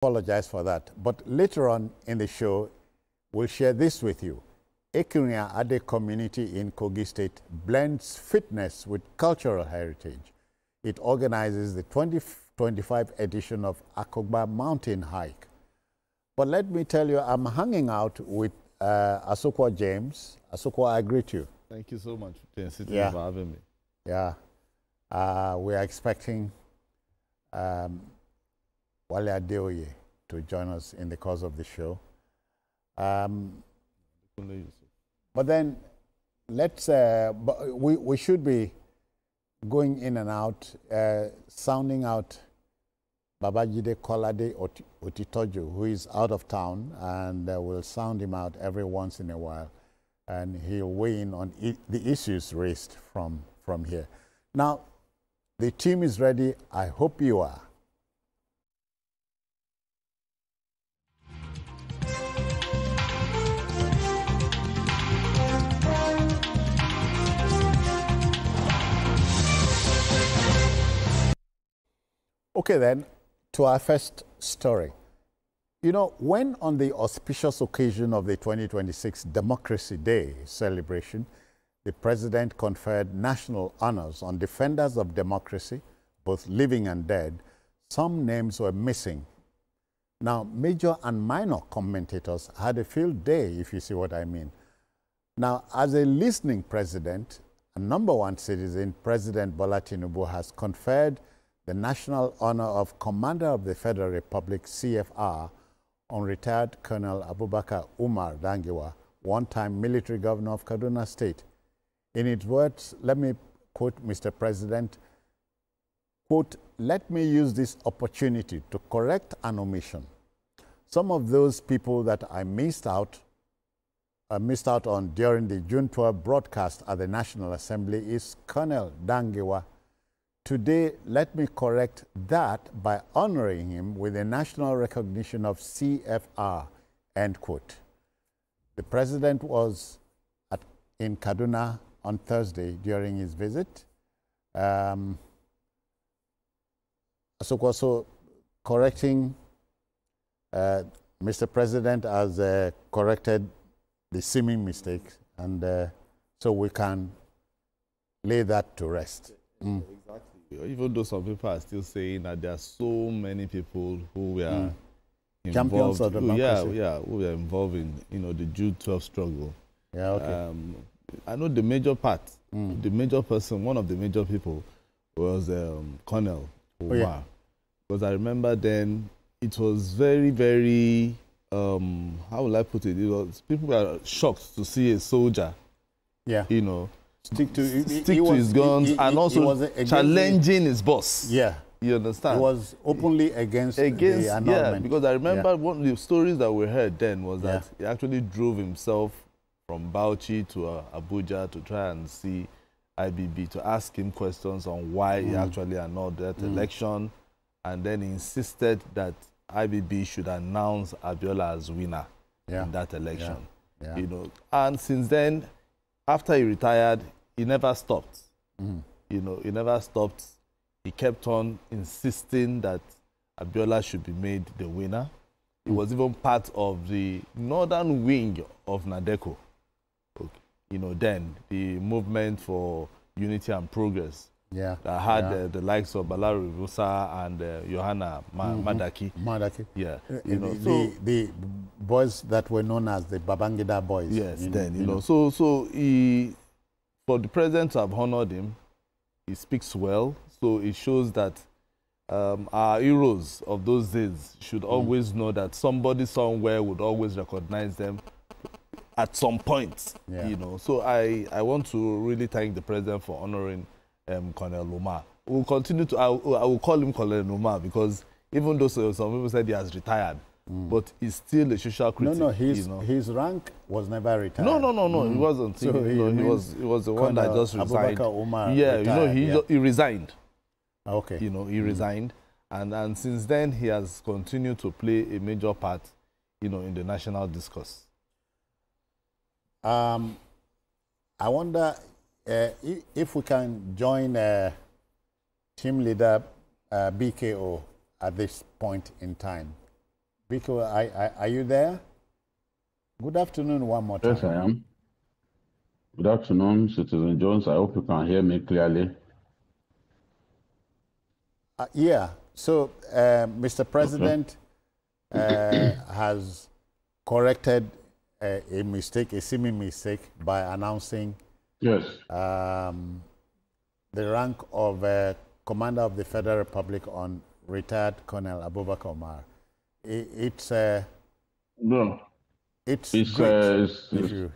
apologize for that. But later on in the show, we'll share this with you. Ekunya Ade community in Kogi State blends fitness with cultural heritage. It organizes the 2025 edition of Akogba Mountain Hike. But let me tell you, I'm hanging out with Asokwa James. Asokwa, I greet you. Thank you so much for having me. Yeah. We are expecting Wale Adeoye to join us in the course of the show. But then let's, we should be going in and out, sounding out Babajide Kolade Otitoju, who is out of town, and we'll sound him out every once in a while, and he'll weigh in on the issues raised from here. Now, the team is ready. I hope you are. Okay, then, to our first story. You know, when on the auspicious occasion of the 2026 Democracy Day celebration, the president conferred national honors on defenders of democracy, both living and dead, some names were missing. Now, major and minor commentators had a field day, if you see what I mean. Now, as a listening president, a #1 citizen, President Bola Tinubu has conferred the national honor of Commander of the Federal Republic, CFR, on retired Colonel Abubakar Umar Dangiwa, one-time military governor of Kaduna State. In its words, let me quote Mr. President, quote, "Let me use this opportunity to correct an omission. Some of those people that I missed out on during the June 12 broadcast at the National Assembly is Colonel Dangiwa. Today, let me correct that by honoring him with a national recognition of CFR," end quote. The president was in Kaduna on Thursday during his visit. So correcting, Mr. President has corrected the seeming mistakes, and so we can lay that to rest. Exactly. Even though some people are still saying that there are so many people who were involved, champions of democracy. who were involved in the June 12 struggle. Yeah, okay. I know the major part, the major person, one of the major people was Colonel Umar. Oh, yeah. Because I remember then it was very, very, how will I put it? People were shocked to see a soldier, stick to his guns and also challenging his boss. Yeah. You understand? He was openly against the annulment. Yeah, because I remember one of the stories that we heard then was that he actually drove himself from Bauchi to Abuja to try and see IBB, to ask him questions on why he actually annulled that election, and then insisted that IBB should announce Abiola as winner in that election. Yeah. And since then, after he retired, he never stopped. He never stopped. He kept on insisting that Abiola should be made the winner. He was even part of the northern wing of Nadeco. Then the movement for unity and progress. Yeah. That had the likes of Balari Rusa and Johanna Madaki. Madaki. Yeah. The boys that were known as the Babangida boys. Yes, So he, for the president to have honored him, he speaks well. So it shows that our heroes of those days should always know that somebody somewhere would always recognize them at some point. So I want to really thank the president for honoring Colonel Umar. We'll continue to, I will call him Colonel Umar because even though some people said he has retired, but he's still a social critic. No, his rank was never retired. No, he wasn't. So he was the one that just resigned. Abubakar Umar retired, he resigned. Okay. He resigned, and since then he has continued to play a major part, in the national discourse. I wonder if we can join team leader BKO at this point in time. Biko, are you there? Good afternoon one more time. Yes, I am. Good afternoon, Citizen Jones. I hope you can hear me clearly. Yeah. So, Mr. President has corrected a mistake, a seeming mistake, by announcing Yes. the rank of Commander of the Federal Republic on retired Colonel Abubakar Umar. It's No. it's It's, great.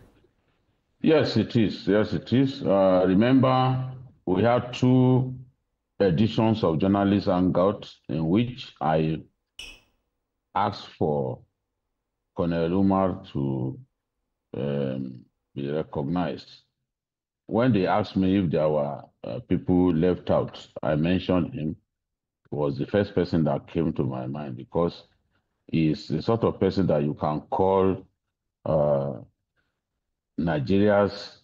yes, it is. Yes, it is. Remember, we had 2 editions of Journalist Hangout in which I asked for Colonel Umar to be recognized. When they asked me if there were people left out, I mentioned him. He was the first person that came to my mind because he is the sort of person that you can call Nigeria's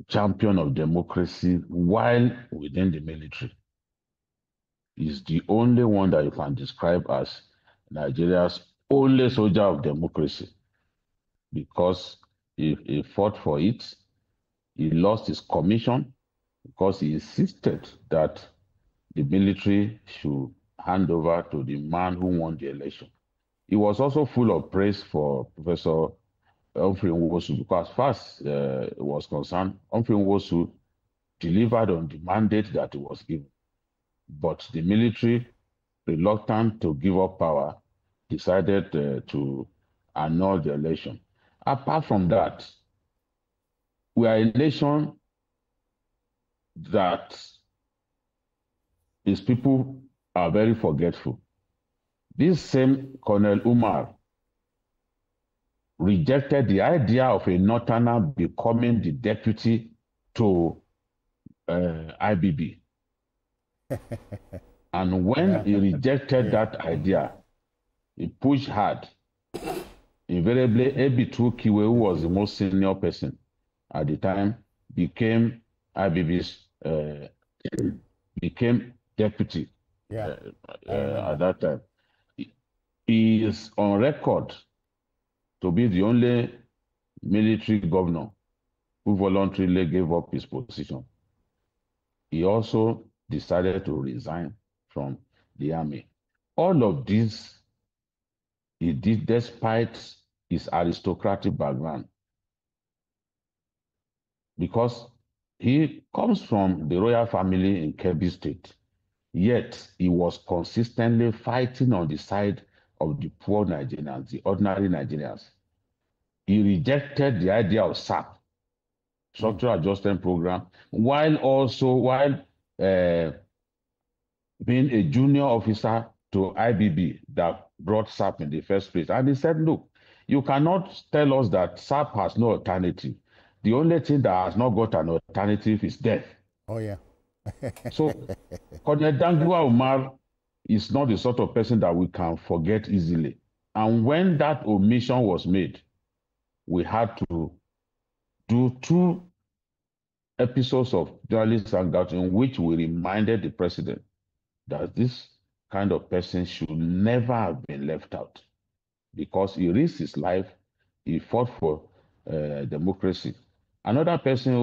champion of democracy while within the military. He's the only one that you can describe as Nigeria's only soldier of democracy because he fought for it. He lost his commission because he insisted that the military should hand over to the man who won the election. He was also full of praise for Professor Humphrey Nwosu because as far as it was concerned, Humphrey Nwosu delivered on the mandate that he was given. But the military, reluctant to give up power, decided to annul the election. Apart from that, we are a nation that its people are very forgetful. This same Colonel Umar rejected the idea of a Northerner becoming the deputy to IBB. And when he rejected that idea, he pushed hard. Invariably, Ebitu Kiwe, who was the most senior person at the time, became IBB's, became deputy at that time. He is on record to be the only military governor who voluntarily gave up his position. He also decided to resign from the army. All of this he did despite his aristocratic background, because he comes from the royal family in Kebbi State, yet he was consistently fighting on the side of the poor Nigerians, the ordinary Nigerians. He rejected the idea of SAP, Structural Adjustment Program, while being a junior officer to IBB that brought SAP in the first place. And he said, look, you cannot tell us that SAP has no alternative. The only thing that has not got an alternative is death. Oh, yeah. So, Colonel Dangiwa Umar is not the sort of person that we can forget easily. And when that omission was made, we had to do 2 episodes of Journalist Hangout in which we reminded the president that this kind of person should never have been left out, because he risked his life, he fought for democracy. Another person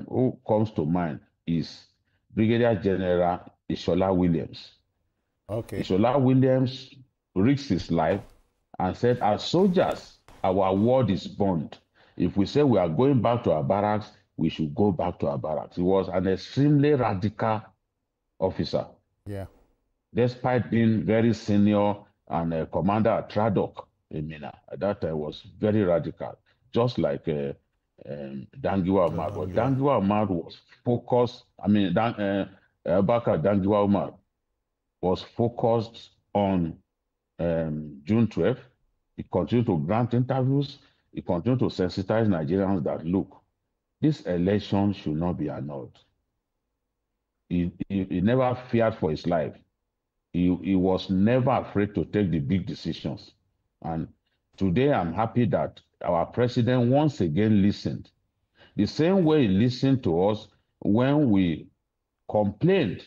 who comes to mind is Brigadier General Ishola Williams. Okay. Ishola Williams risked his life and said, as soldiers, our word is bond. If we say we are going back to our barracks, we should go back to our barracks. He was an extremely radical officer. Yeah. Despite being very senior and a commander at Tradok in Mina, at that time was very radical, just like Dangiwa Umar. But Dangiwa Umar was focused, Abubakar Dangiwa Umar was focused on June 12th. He continued to grant interviews. He continued to sensitize Nigerians that, look, this election should not be annulled. He never feared for his life. He was never afraid to take the big decisions. And today I'm happy that our president once again listened. The same way he listened to us when we complained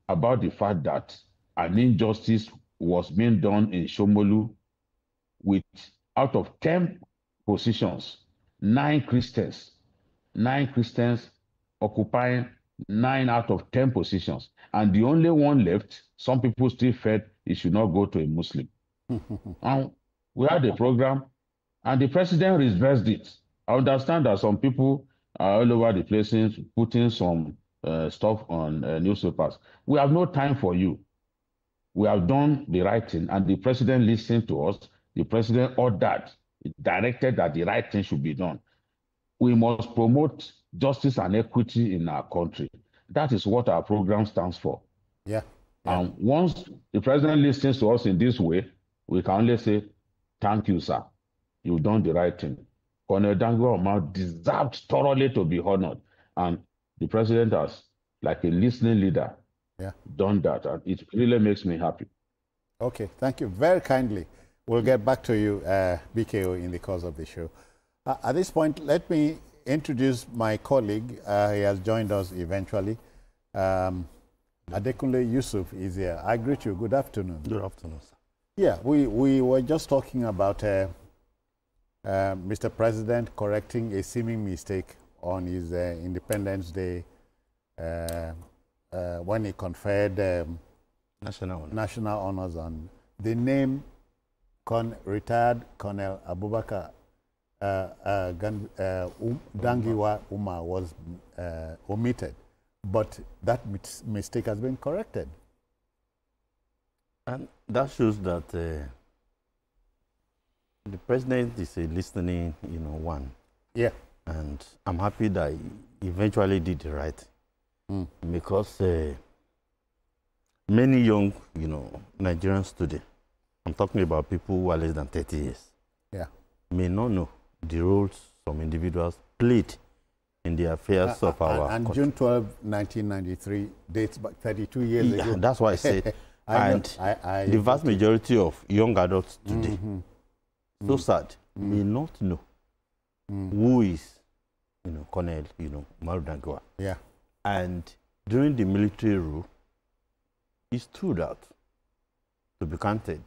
about the fact that an injustice was being done in Shomolu with, out of 10 positions, 9 Christians occupying 9 out of 10 positions. And the only one left, some people still felt it should not go to a Muslim. And we had a program, and the president reversed it. I understand that some people are all over the places putting some stuff on newspapers. We have no time for you. We have done the right thing, and the president listened to us. The president ordered, directed that the right thing should be done. We must promote justice and equity in our country. That is what our program stands for. Yeah. And once the president listens to us in this way, we can only say, thank you, sir. You've done the right thing. Colonel Dangiwa Umar deserved thoroughly to be honored. And the president has, like a listening leader, done that. And it really makes me happy. Okay, thank you very kindly. We'll get back to you, BKO, in the course of the show. At this point, let me introduce my colleague. He has joined us eventually. Adekunle Yusuf is here. I greet you. Good afternoon. Good afternoon, sir. Yeah, we were just talking about Mr. President correcting a seeming mistake on his Independence Day when he conferred national honors on the name retired Colonel Abubakar Dangiwa Umar was omitted, but that mistake has been corrected. And that shows that the president is a listening, one. Yeah. And I'm happy that he eventually did the right thing. Because many young, Nigerians today, I'm talking about people who are less than 30 years, may not know the roles some individuals played in the affairs of our and country. June 12, 1993 dates back 32 years ago. That's why I said, the vast majority of young adults today, so sad, may not know who is, Colonel, Umar Dangiwa. Yeah. And during the military rule, he stood out to be counted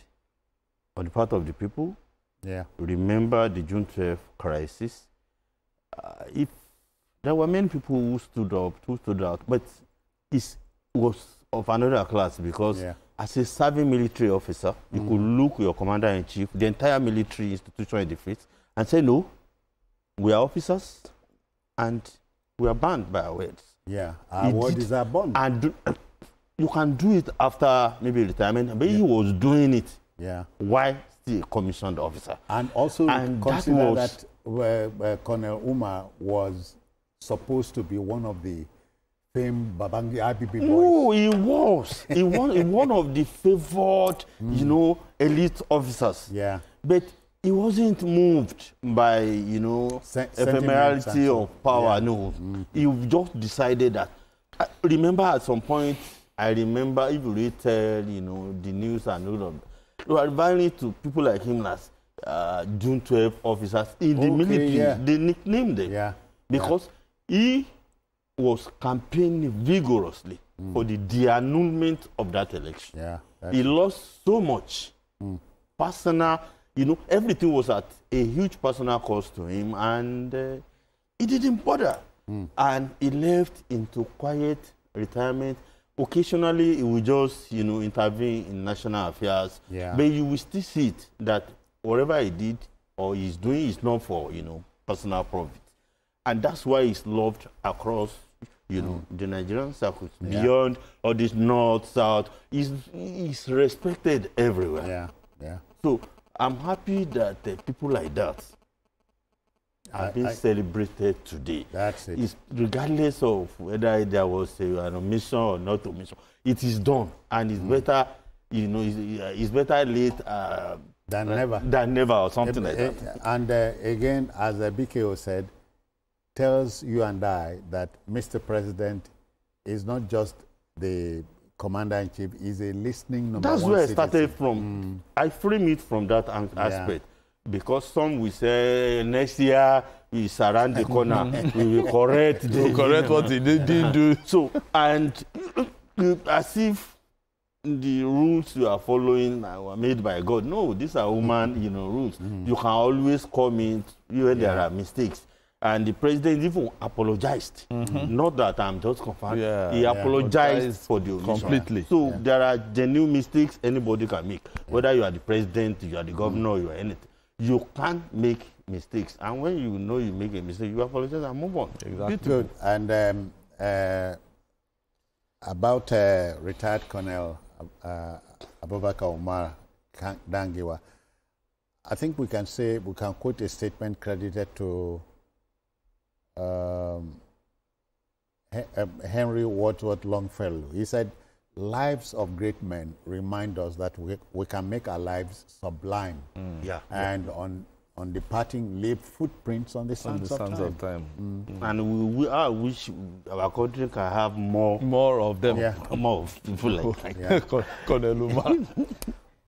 on the part of the people. Yeah. Remember the June 12 crisis. If there were many people who stood out, but it was of another class because as a serving military officer, you could look your commander-in-chief, the entire military institution in the face, and say, no, we are officers and we are bound by our words. Yeah, our word is our bond. And you can do it after maybe retirement, but he was doing it while still a commissioned officer. And also consider that Colonel Umar was supposed to be one of the famed Babangi IBB boys. No, he was. He was one of the favored, elite officers. Yeah. But he wasn't moved by, ephemerality of power. Yeah. No. He just decided that. I remember at some point, if you read, the news and all of that, you are referring to people like him as June 12 officers in the military. Yeah. They nicknamed them. Yeah. Because he was campaigning vigorously for the de-annulment of that election. Yeah, he lost so much personal, everything was at a huge personal cost to him, and he didn't bother. And he left into quiet retirement. Occasionally, he would just, intervene in national affairs. Yeah. But you will still see it that whatever he did or he's doing is not for, personal profit. And that's why he's loved across, the Nigerian circuit. Beyond all this north, south, he's respected everywhere. Yeah, yeah. So I'm happy that people like that are being celebrated today. That's it. It's regardless of whether there was an omission or not omission. It is done, and it's better, it's better late than never. Than never, or something like that. And again, as BKO said, tells you and I that Mr. President is not just the commander-in-chief, he's a listening number one. That's where I started from. I frame it from that aspect. Because some will say next year we surround the corner, we will correct what he didn't do. So, and as if the rules you are following were made by God. No, these are human, rules. You can always comment when there are mistakes. And the president even apologized. Not that I'm just confirmed. Yeah, he apologized for the omission. Completely. So there are genuine mistakes anybody can make. Whether you are the president, you are the governor, you are anything. You can't make mistakes. And when you know you make a mistake, you apologize and move on. Exactly. Good. And about retired Colonel Abubakar Umar Dangiwa, I think we can quote a statement credited to Henry Wadsworth Longfellow. He said, lives of great men remind us that we can make our lives sublime. And on departing, leave footprints on the sands of time. And we wish our country can have more of them. More of people like Colonel Umar.